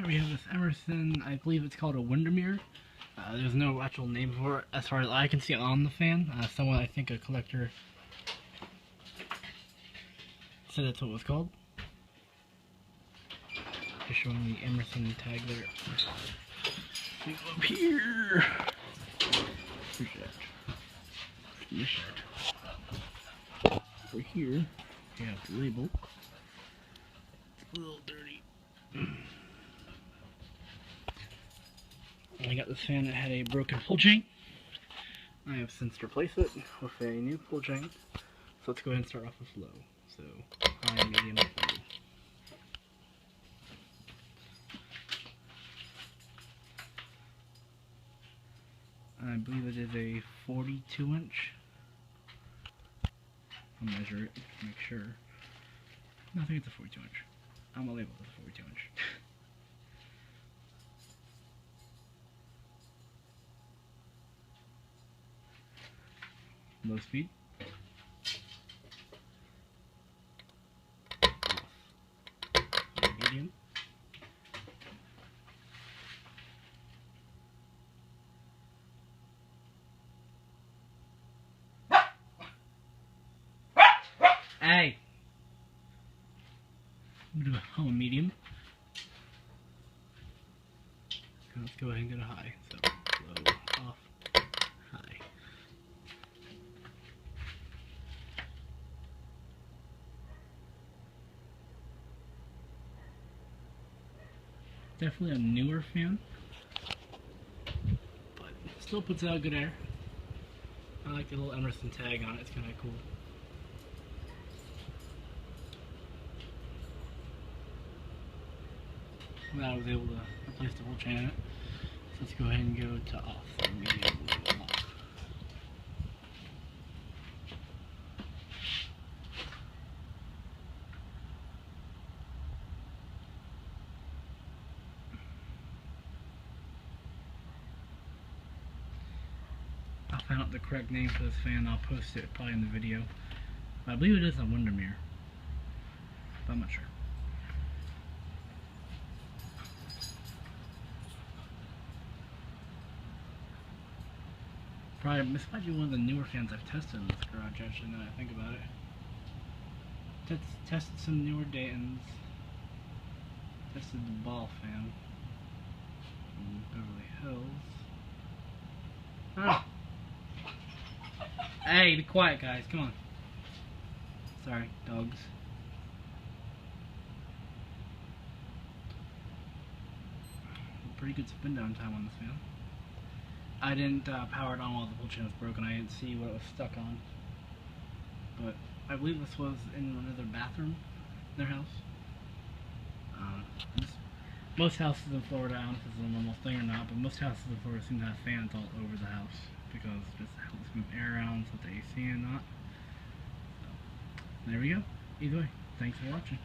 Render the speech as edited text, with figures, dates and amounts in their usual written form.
We have this Emerson, I believe it's called a Windermere. There's no actual name for it as far as I can see on the fan. Someone, I think a collector, said that's what it was called. Just showing the Emerson tag there. We go up here. Where's that? Over here, we have the label. It's a little dirty. I got this fan that had a broken pull chain. I have since replaced it with a new pull chain. So let's go ahead and start off with low. So high, medium, low. I believe it is a 42-inch. I'll measure it to make sure. No, I think it's a 42-inch. I'm gonna label it as a 42-inch. Low speed. Medium. Hey! I'm gonna do a medium. Let's go ahead and get a high. So, low, off, high. Definitely a newer fan, but still puts out good air. I like the little Emerson tag on it, it's kind of cool. Now I was able to replace the whole chain in it. So let's go ahead and go to off, so medium, off. I'll find out the correct name for this fan. I'll post it probably in the video. But I believe it is a Windermere, but I'm not sure. This might be one of the newer fans I've tested in this garage, actually, now that I think about it. Tested some newer Daytons. Tested the ball fan from Beverly Hills. Ah! Hey, be quiet, guys. Come on. Sorry, dogs. Pretty good spin down time on this fan. I didn't power it on while the pull chain was broken. I didn't see what it was stuck on. But I believe this was in another bathroom in their house. Most houses in Florida, I don't know if this is a normal thing or not, but most houses in Florida seem to have fans all over the house because it just helps move air around with the AC and not. So, there we go. Either way, thanks for watching.